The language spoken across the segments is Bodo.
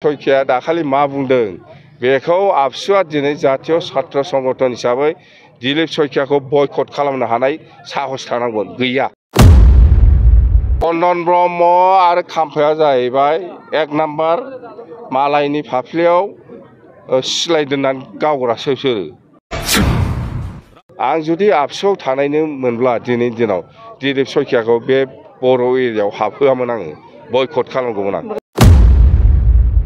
सयखिया दाखालि मा बुंदों बेखौ आबसुआ दिनै जातीय छात्र संगठन हिसाबै दिलीप सयखियाखौ बयकट खालामनो हानाय साहस थानांगोन गैया। चन्दन ब्रह्म आरो खाम्फाया जाहैबाय एक नाम्बार मालायनि फाफ्लियाव सिलाय दोननानै गावग्रासो बिसोरो। आं जुदि आबसुआव थानायनो मोनब्ला दिनैनि दिनाव दिलीप सयखियाखौ बे बर' एरियायाव हाबहोआमोन, आङो बयकट खालामगौमोन आं।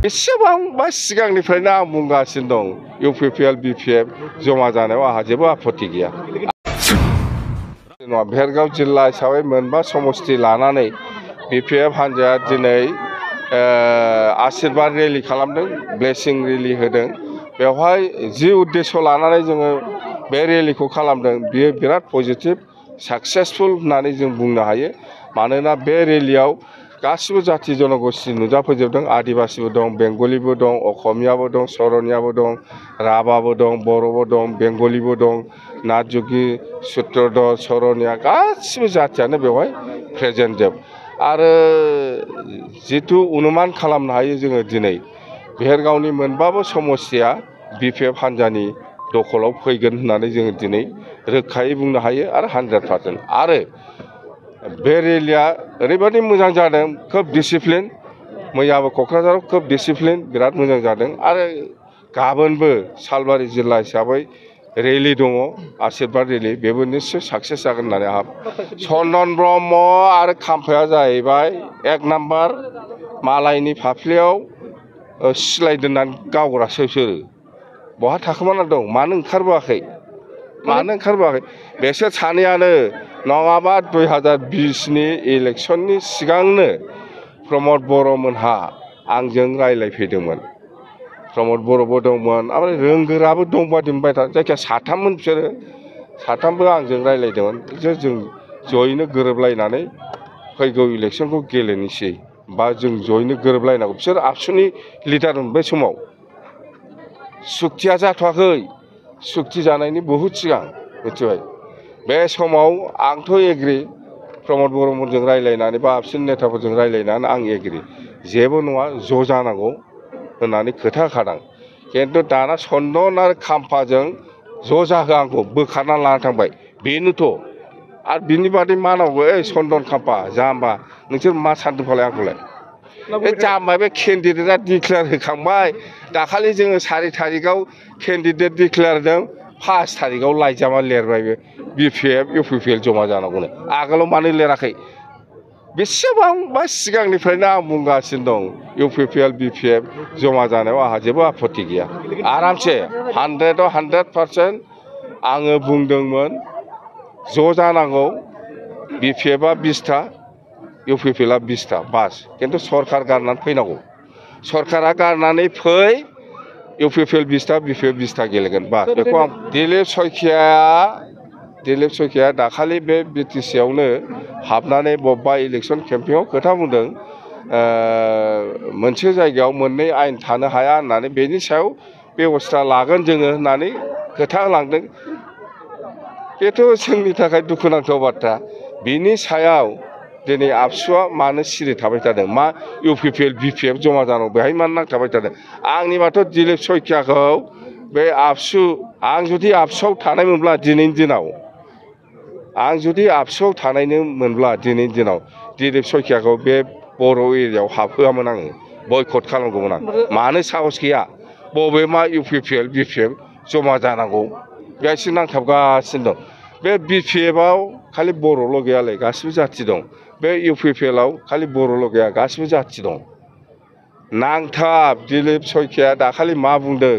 बेसेबांबा सिगांनिफ्रायनो आं बुंगासिनो दं इउपिपिएल बिपिएफ जमा जानायाव आंहा जेबो आपत्ति गैया। भेरगाव जिल्ला हिसाबै मोनबा समस्ति लानानै बिपिएफ हान्जाया दिनै आशीर्बाद रेलि खालामदों, ब्लेसिं रेलि होदों। बेवहाय जि उद्देश्य लानानै जोङो बे रेलिखौ खालामदों बियो बिराद पजिटिभ साक्सेसफुल होननानै जों बुंनो हायो। मानोना बे रेलियाव गासिबो जाथि जनगोष्ठी नुजाफैजोबदों। आदिबासिबो दं, बेंगलिबो दं, असमियाबो दं, सरनियाबो दं, राभाबो दं, बर'बो दं, बेंगलिबो दं, नाथजुगि, सुत्रधर, सरनिया गासिबो जाथियानो बेवहाय प्रेजेन्ट जोब। आरो जिथु अनुमान खालामनो हायो जोङो दिनै भेरगावनि मोनबाबो समस्तिया बिपिएफ हान्जानि दखलाव फैगोन होननानै जोङो दिनै रोखायै बुंनो हायो आरो 100%। आरो बे रेलिया ओरैबायदि मोजां जादों, खोब डिसिप्लिन। मैयाबो क'क्राझाराव खोब डिसिप्लिन, बिराद मोजां जादों। आरो गाबोनबो सालबारि जिल्ला हिसाबै रेलि दङ, आशीर्बाद रेलि, बेबो निश्चय साक्सेस जागोन होननानै आंहा। चन्दन ब्रह्म आरो खाम्फाया जाहैबाय एक नाम्बार मालायनि फाफ्लियाव सिलाय दोननानै गावग्रासो बिसोरो। बहा थाखोमाना दं, मानो ओंखारबोआखै, बेसोर सानैयानो नङाबा 2020नि इलेक्सननि सिगांनो प्रमद बर'मोनहा आंजों रायज्लायफैदोंमोन। प्रमद बर'बो दंमोन, ओमफ्राय रोंगोराबो दंबादि मोनबाय था, जायखिया साथाममोन बिसोरो। साथामबो आंजों रायज्लायदोंमोन जे जों जयैनो गोरोबलायनानै फैगौ इलेक्सनखौ गेलेनोसै, बा जों जयैनो गोरोबलायनांगौ। बिसोर आबसुनि लिडारमोन बे समाव। सुक्तिया जाथ'वाखै, सुक्ति जानायनि बहुद सिगां, मिथिबाय। बे समाव आंथ' एग्रि, प्रमद बर'मोनजों रायज्लायनानै बा आबसुनि नेताफोरजों रायज्लायनानै आं एग्रि, जेबो नङा ज' जानांगौ होननानै खोथा होखादों। खिन्थु दाना चन्दन आरो खाम्फाजों ज' जाहो आंखौ बोखारना लाना थांबाय, बेनोथ'। आरो बिनि बादै मा नांगौ, चन्दन खाम्फा जाम्बा, नोंसोर मा सानदों फालाय आंखौलाय? बे जाम्बा, बे केन्डिडेटआ डिक्लेयार होखांबाय। दाखालि जोङो 4 तारिखआव केन्डिडेट डिक्लेयार होदों, 5 तारिखआव लाइजामा लिरबाय बे बिपिएफ इउपिपिएल जमा जानांगौनो। आगोलाव मानो लिराखै? बेसेबांबा सिगांनिफ्रायनो आं बुंगासिनो दं इउपिपिएल बिपिएफ जमा जानायाव आंहा जेबो आपत्ति गैया। आरामसे 100आव 100% आङो बुंदोंमोन ज' जानांगौ। बिपिएफआ 20टा, इउपिपिएलआ 20टा, बास। खिन्थु सरकार गारनानै फैनांगौ। सरकारा गारनानै फै, इउपिपिएल 20टा, बिपिएफ 20टा गेलेगोन, बास। बेखौ आं दिलीप सयखिया दाखालि बे बिटिसिआवनो हाबनानै बबेबा इलेक्सन केम्पेइनाव खोथा बुंदों, मोनसे जायगायाव मोननै आयेन थानो हाया होननानै, बेनि सायाव बेबस्था लागोन जोङो होननानै खोथा होलांदों। बेथ' जोंनि थाखाय दुखुनांथाव बाथ्रा। बिनि सायाव दिनै आबसुआ मानो सिरि थाबाय थादों? मा इउपिपिएल बिपिएफ जमा जानांगौ, बेहाय मानो नांथाबाय थादों? आंनिबाथ' दिलीप सयखियाखौ बे आबसु, आं जुदि आबसुआव थानायमोनब्ला दिनैनि दिनाव, दिलीप सयखियाखौ बे बर' एरियायाव हाबहोआमोन, आङो बयकट खालामगौमोन आं। मानो साहस गैया? बबे मा इउपिपिएल बिपिएफ जमा जानांगौ, बेहायसो नांथाबगासिनो दं। बे बिपिएफआव खालि बर'ल' गैयालै, गासिबो जाथि दं। बे इउपिपिएलआव खालि बर'ल' गैया, गासिबो जाथि दं। नांथाब। दिलीप सयखिया दाखालि मा बुंदों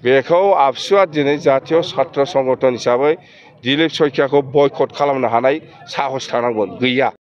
बेखौ आबसुआ दिनै जातीय छात्र संगठन हिसाबै दिलीप सयखियाखौ बयकट खालामनो हानाय साहस थानांगोन गैया।